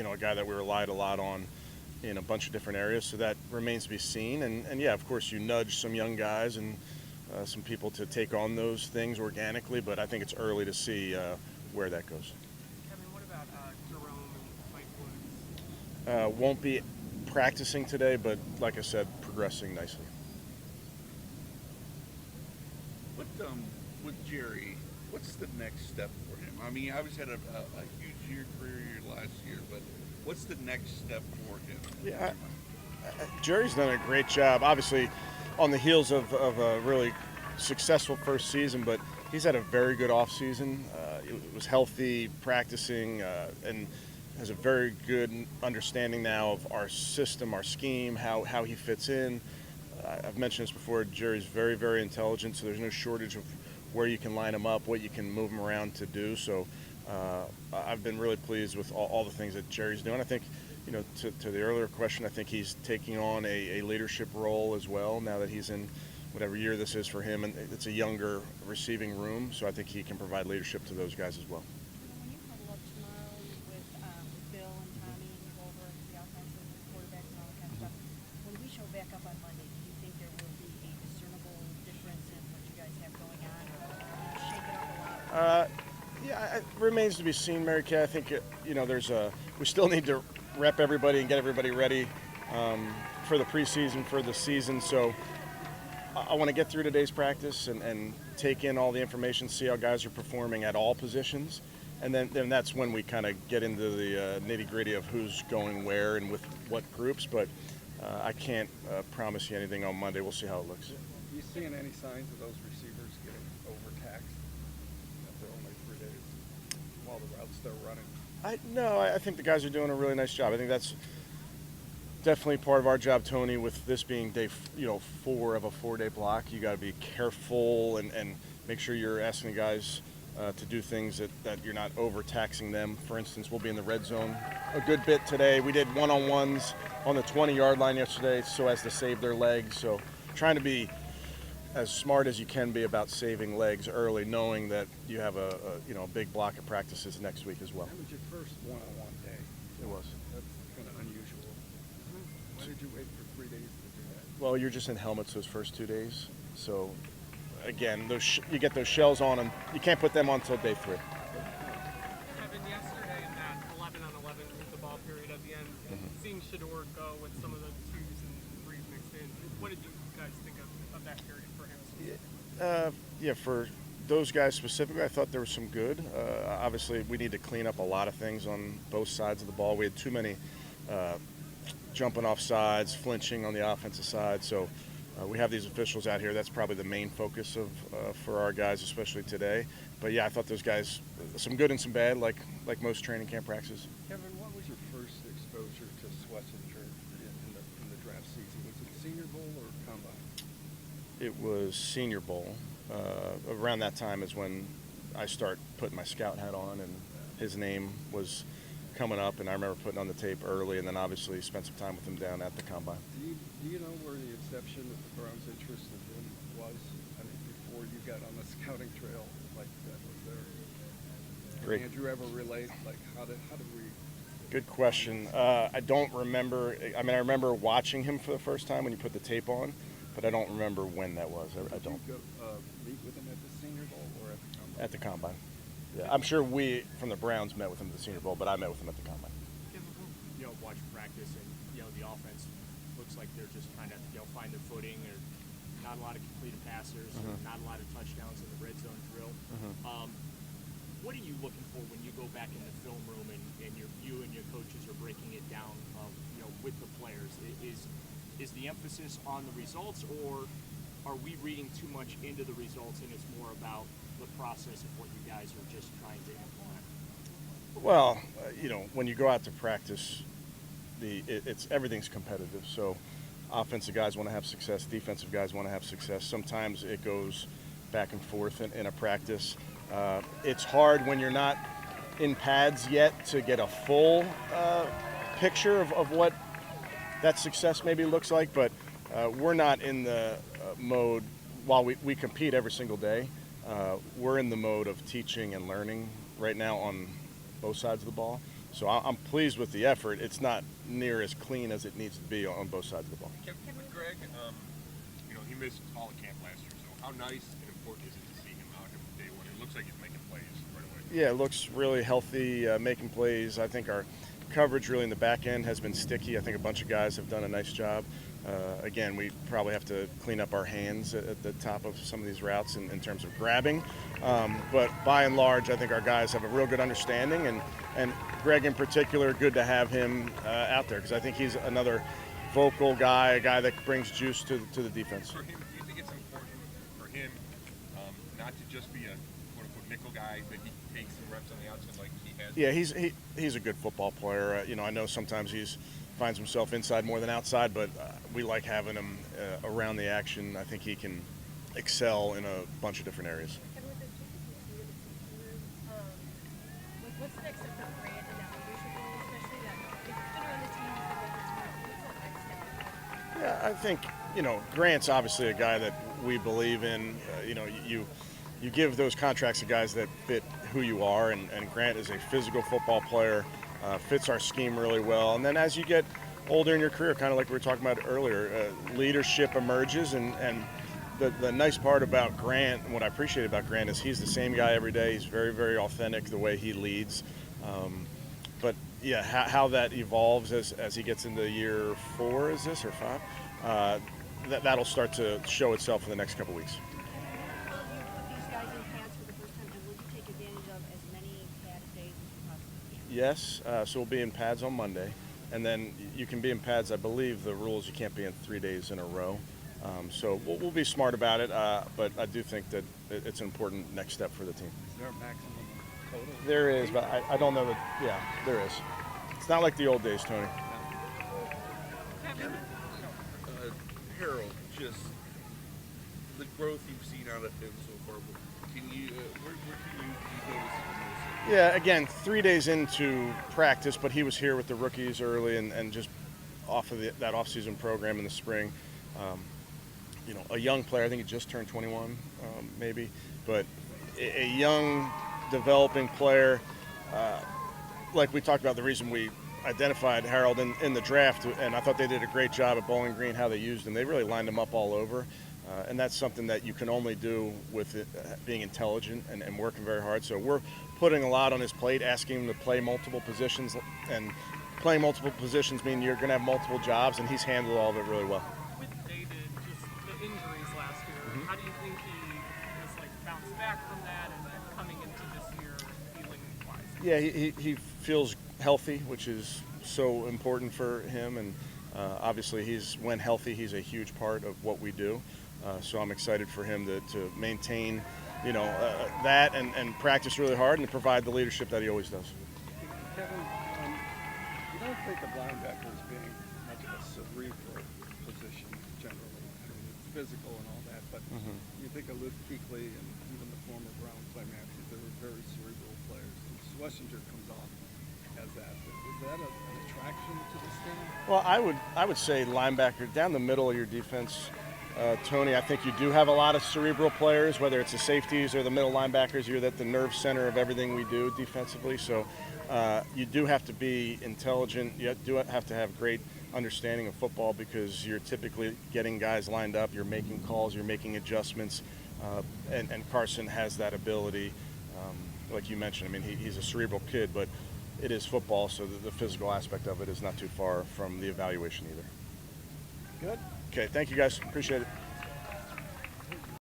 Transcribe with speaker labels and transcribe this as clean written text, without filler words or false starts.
Speaker 1: a guy that we relied a lot on in a bunch of different areas. So that remains to be seen. And yeah, of course, you nudge some young guys and some people to take on those things organically, but I think it's early to see where that goes.
Speaker 2: Kevin, what about Jerome and Mike Woods?
Speaker 1: Won't be practicing today, but like I said, progressing nicely.
Speaker 3: What with Jerry? What's the next step for him? I mean, he obviously had a huge career year last year, but what's the next step for him?
Speaker 1: Yeah, Jerry's done a great job. Obviously, on the heels of a really successful first season, but he's had a very good offseason. He was healthy, practicing, and has a very good understanding now of our system, our scheme, how he fits in. I've mentioned this before. Jerry's very, very intelligent, so there's no shortage of where you can line him up, what you can move him around to do. So I've been really pleased with all the things that Jerry's doing. I think, to the earlier question, I think he's taking on a leadership role as well now that he's in whatever year this is for him, and it's a younger receiving room, so I think he can provide leadership to those guys as well.
Speaker 4: When you huddle up tomorrow with Bill and Tommy and you go over the offensive quarterbacks and all that kind of stuff, when we show back up on Monday, do you think there will be a discernible difference in what you guys have going on, or will you shake it up a lot?
Speaker 1: Yeah, it remains to be seen, Mary Kay. I think we still need to rep everybody and get everybody ready for the preseason, for the season. So I want to get through today's practice and take in all the information, see how guys are performing at all positions, and then that's when we kind of get into the nitty-gritty of who's going where and with what groups. But I can't promise you anything on Monday. We'll see how it looks.
Speaker 5: Are you seeing any signs of those receivers getting overtaxed after only 3 days while the route's still running?
Speaker 1: I think the guys are doing a really nice job. I think that's definitely part of our job, Tony, with this being day 4 of a 4-day block. You got to be careful and make sure you're asking the guys to do things that you're not overtaxing them. For instance, we'll be in the red zone a good bit today. We did one-on-ones on the 20-yard line yesterday so as to save their legs. So trying to be as smart as you can be about saving legs early, knowing that you have a big block of practices next week as well.
Speaker 5: That was your first one-on-one day.
Speaker 1: It was.
Speaker 5: That's kind of unusual. Why did you wait for 3 days to do that?
Speaker 1: Well, you're just in helmets those first 2 days. So, again, you get those shells on them. You can't put them on until day 3.
Speaker 2: Kevin, yesterday in that 11-on-11 with the ball period at the end, seeing Shador go with some of the 2s and 3s mixed in, what did you guys think of that period for him?
Speaker 1: Yeah, for those guys specifically, I thought there was some good. Obviously, we need to clean up a lot of things on both sides of the ball. We had too many jumping off sides, flinching on the offensive side. So we have these officials out here. That's probably the main focus for our guys, especially today. But yeah, I thought those guys, some good and some bad, like most training camp practices.
Speaker 5: Kevin, what was your first exposure to Schlesinger in the draft season? Was it Senior Bowl or Combine?
Speaker 1: It was Senior Bowl. Around that time is when I start putting my scout hat on, and his name was coming up, and I remember putting on the tape early, and then obviously spent some time with him down at the Combine.
Speaker 5: Do you know where the inception of the Browns' interest in him was? I mean, before you got on the scouting trail, like that was there.
Speaker 1: Great.
Speaker 5: Did Andrew ever relate? Like, how did we?
Speaker 1: Good question. I don't remember. I mean, I remember watching him for the first time when you put the tape on, but I don't remember when that was. I don't.
Speaker 5: Did you go meet with him at the Senior Bowl or at the Combine?
Speaker 1: At the Combine. Yeah, I'm sure we from the Browns met with him at the Senior Bowl, but I met with him at the Combine.
Speaker 6: Watch practice and the offense looks like they're just trying to find their footing. Or not a lot of completed passers, not a lot of touchdowns in the red zone drill. What are you looking for when you go back in the film room and you and your coaches are breaking it down, with the players? Is the emphasis on the results, or are we reading too much into the results and it's more about the process of what you guys are just trying to implement?
Speaker 1: Well, when you go out to practice, everything's competitive. So offensive guys want to have success, defensive guys want to have success. Sometimes it goes back and forth in a practice. It's hard when you're not in pads yet to get a full picture of what that success maybe looks like, but we're not in the mode, while we compete every single day, we're in the mode of teaching and learning right now on both sides of the ball. So I'm pleased with the effort. It's not near as clean as it needs to be on both sides of the ball.
Speaker 7: With Greg, he missed all of camp last year, so how nice and important is it to see him out here from day one? It looks like he's making plays right away.
Speaker 1: Yeah, it looks really healthy, making plays. I think our coverage really in the back end has been sticky. I think a bunch of guys have done a nice job. Again, we probably have to clean up our hands at the top of some of these routes in terms of grabbing. But by and large, I think our guys have a real good understanding, and Greg in particular, good to have him out there because I think he's another vocal guy, a guy that brings juice to the defense.
Speaker 7: For him, do you think it's important for him not to just be a quote-unquote nickel guy, that he takes some reps on the outside like he has?
Speaker 1: Yeah, he's a good football player. I know sometimes finds himself inside more than outside, but we like having him around the action. I think he can excel in a bunch of different areas.
Speaker 4: Kevin, with the changes you see in the team room, what's the next step for Grant in that leadership role, especially that if he's been around the team, he's been with the team, what's that next step for him?
Speaker 1: Yeah, I think Grant's obviously a guy that we believe in. You give those contracts to guys that fit who you are, and Grant is a physical football player, fits our scheme really well. And then as you get older in your career, kind of like we were talking about earlier, leadership emerges, and the nice part about Grant, and what I appreciate about Grant, is he's the same guy every day. He's very, very authentic the way he leads. But yeah, how that evolves as he gets into year 4, is this, or 5? That'll start to show itself in the next couple weeks.
Speaker 4: Will you put these guys in pads for the first time, and will you take advantage of as many pad days as you possibly can?
Speaker 1: Yes, so we'll be in pads on Monday, and then you can be in pads. I believe the rules, you can't be in 3 days in a row. So we'll be smart about it, but I do think that it's an important next step for the team.
Speaker 5: Is there a maximum total?
Speaker 1: There is, but I don't know that. Yeah, there is. It's not like the old days, Tony.
Speaker 2: Kevin,
Speaker 3: Harold, just the growth you've seen out of him so far. Can you, where can you notice it the most?
Speaker 1: Yeah, again, 3 days into practice, but he was here with the rookies early and just off of that off-season program in the spring. A young player, I think he just turned 21, maybe, but a young, developing player. Like we talked about, the reason we identified Harold in the draft, and I thought they did a great job at Bowling Green, how they used him. They really lined him up all over, and that's something that you can only do with it, being intelligent and working very hard. So we're putting a lot on his plate, asking him to play multiple positions, and playing multiple positions mean you're going to have multiple jobs, and he's handled all of it really well.
Speaker 2: with David, just the injuries last year, how do you think he has bounced back from that and then coming into this year feeling wise?
Speaker 1: Yeah, he feels healthy, which is so important for him, and obviously when healthy, he's a huge part of what we do. So I'm excited for him to maintain, that and practice really hard and to provide the leadership that he always does.
Speaker 5: Kevin, you don't think of linebackers being much of a cerebral position generally. I mean, it's physical and all that, but you think of Luke Kuechly and even the former Brown playmakers, they were very cerebral players. And Schlesinger comes off as that. Is that an attraction to this team?
Speaker 1: Well, I would say linebacker down the middle of your defense. Tony, I think you do have a lot of cerebral players, whether it's the safeties or the middle linebackers. You're at the nerve center of everything we do defensively. So you do have to be intelligent. You do have to have great understanding of football because you're typically getting guys lined up. You're making calls. You're making adjustments. And Carson has that ability. Like you mentioned, I mean, he's a cerebral kid, but it is football, so the physical aspect of it is not too far from the evaluation either.
Speaker 5: Good.
Speaker 1: Okay, thank you guys. Appreciate it.